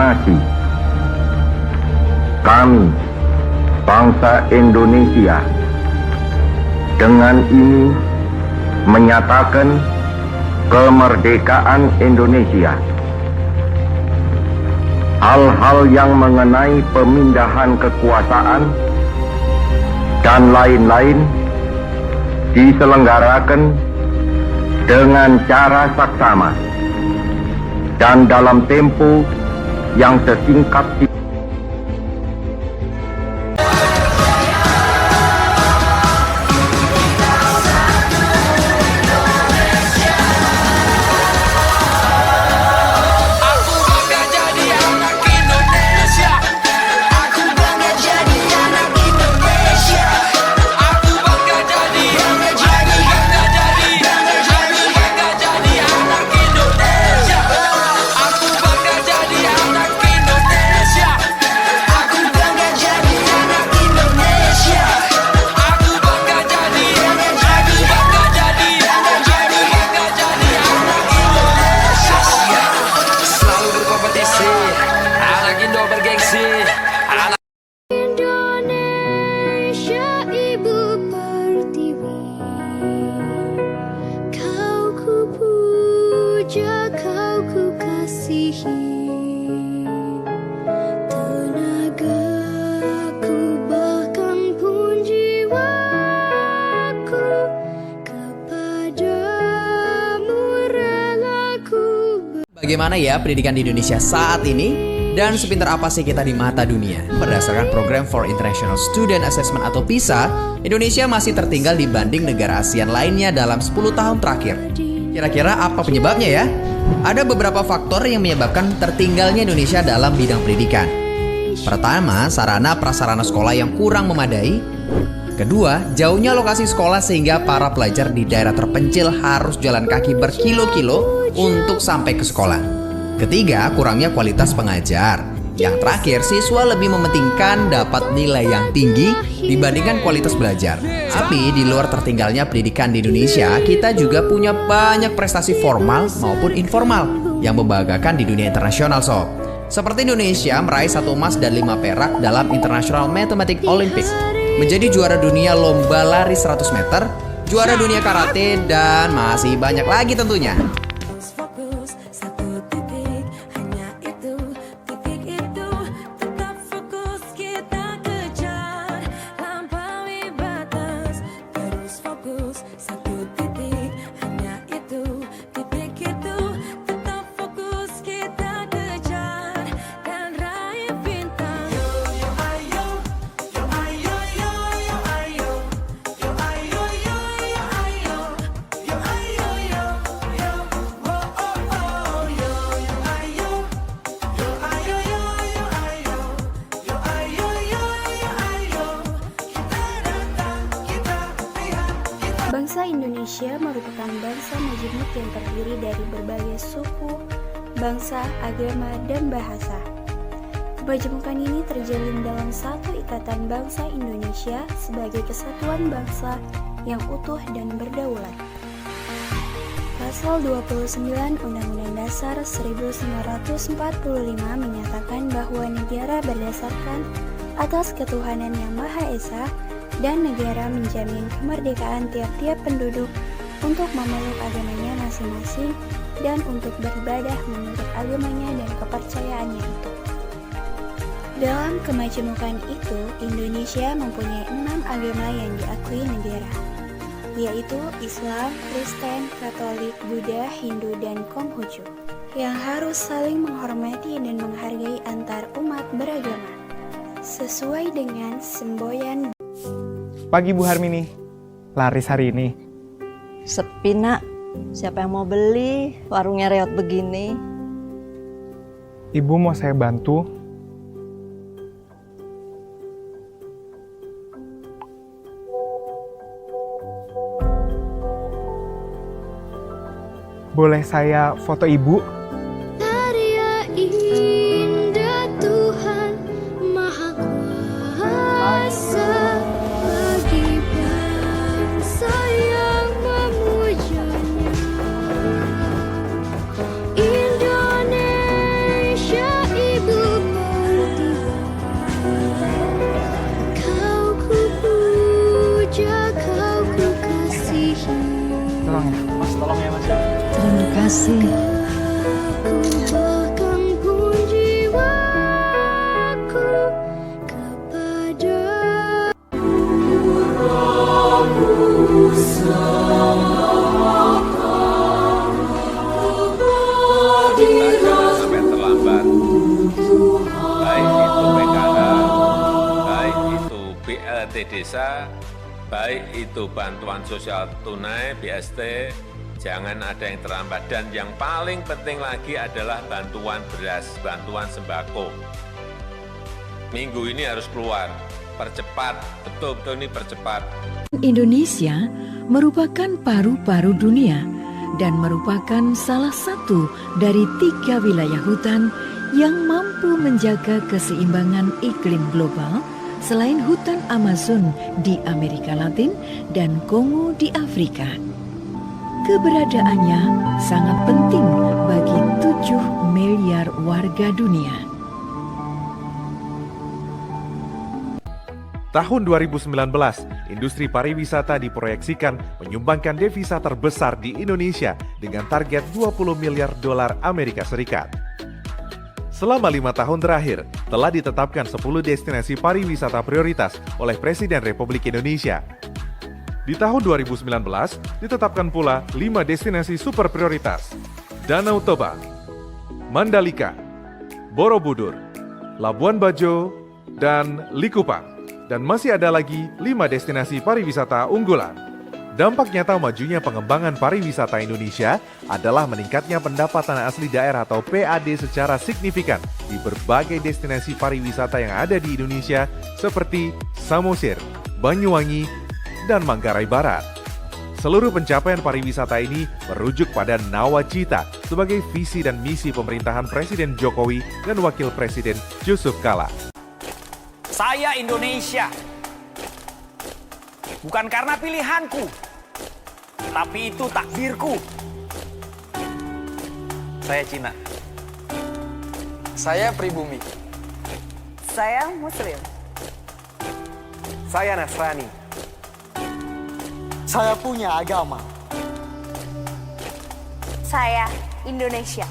proklamasi. Kami, bangsa Indonesia, dengan ini menyatakan kemerdekaan Indonesia. Hal-hal yang mengenai pemindahan kekuasaan dan lain-lain diselenggarakan dengan cara saksama dan dalam tempo yang sesingkat. Bagaimana ya pendidikan di Indonesia saat ini? Dan sepintar apa sih kita di mata dunia? Berdasarkan program for International Student Assessment atau PISA, Indonesia masih tertinggal dibanding negara ASEAN lainnya dalam 10 tahun terakhir. Kira-kira apa penyebabnya ya? Ada beberapa faktor yang menyebabkan tertinggalnya Indonesia dalam bidang pendidikan. Pertama, sarana prasarana sekolah yang kurang memadai. Kedua, jauhnya lokasi sekolah sehingga para pelajar di daerah terpencil harus jalan kaki berkilo-kilo untuk sampai ke sekolah. Ketiga, kurangnya kualitas pengajar. Yang terakhir, siswa lebih mementingkan dapat nilai yang tinggi dibandingkan kualitas belajar. Tapi di luar tertinggalnya pendidikan di Indonesia, kita juga punya banyak prestasi formal maupun informal yang membanggakan di dunia internasional sob. Seperti Indonesia meraih 1 emas dan 5 perak dalam International Mathematics Olympics, menjadi juara dunia lomba lari 100 meter, juara dunia karate, dan masih banyak lagi tentunya. Bangsa Indonesia merupakan bangsa majemuk yang terdiri dari berbagai suku, bangsa, agama, dan bahasa. Kemajemukan ini terjalin dalam satu ikatan bangsa Indonesia sebagai kesatuan bangsa yang utuh dan berdaulat. Pasal 29 Undang-Undang Dasar 1945 menyatakan bahwa negara berdasarkan atas ketuhanan yang Maha Esa dan negara menjamin kemerdekaan tiap-tiap penduduk untuk memeluk agamanya masing-masing dan untuk beribadah menurut agamanya dan kepercayaannya itu. Dalam kemajemukan itu, Indonesia mempunyai 6 agama yang diakui negara, yaitu Islam, Kristen, Katolik, Buddha, Hindu, dan Konghucu, yang harus saling menghormati dan menghargai antar umat beragama, sesuai dengan semboyan. Pagi Bu Harmini, laris hari ini. Sepi nak, siapa yang mau beli? Warungnya reot begini. Ibu mau saya bantu? Boleh saya foto ibu? Karya indah Tuhan Maha Kuasa bagi bangsa yang memujanya. Indonesia Ibu kasih. Jangan sampai terlambat, baik itu PKH, baik itu BLT Desa, baik itu bantuan sosial tunai BST, jangan ada yang terlambat. Dan yang paling penting lagi adalah bantuan beras, bantuan sembako. Minggu ini harus keluar, percepat, betul-betul ini percepat. Indonesia merupakan paru-paru dunia dan merupakan salah satu dari 3 wilayah hutan yang mampu menjaga keseimbangan iklim global selain hutan Amazon di Amerika Latin dan Kongo di Afrika. Keberadaannya sangat penting bagi 7 miliar warga dunia. Tahun 2019, industri pariwisata diproyeksikan menyumbangkan devisa terbesar di Indonesia dengan target 20 miliar dolar Amerika Serikat. Selama 5 tahun terakhir, telah ditetapkan 10 destinasi pariwisata prioritas oleh Presiden Republik Indonesia. Di tahun 2019, ditetapkan pula 5 destinasi super prioritas: Danau Toba, Mandalika, Borobudur, Labuan Bajo, dan Likupang. Dan masih ada lagi 5 destinasi pariwisata unggulan. Dampak nyata majunya pengembangan pariwisata Indonesia adalah meningkatnya pendapatan asli daerah atau PAD secara signifikan di berbagai destinasi pariwisata yang ada di Indonesia seperti Samosir, Banyuwangi, dan Manggarai Barat. Seluruh pencapaian pariwisata ini merujuk pada Nawacita sebagai visi dan misi pemerintahan Presiden Jokowi dan Wakil Presiden Yusuf Kala. Saya Indonesia, bukan karena pilihanku, tapi itu takdirku. Saya Cina. Saya pribumi. Saya Muslim. Saya Nasrani. Saya punya agama. Saya Indonesia.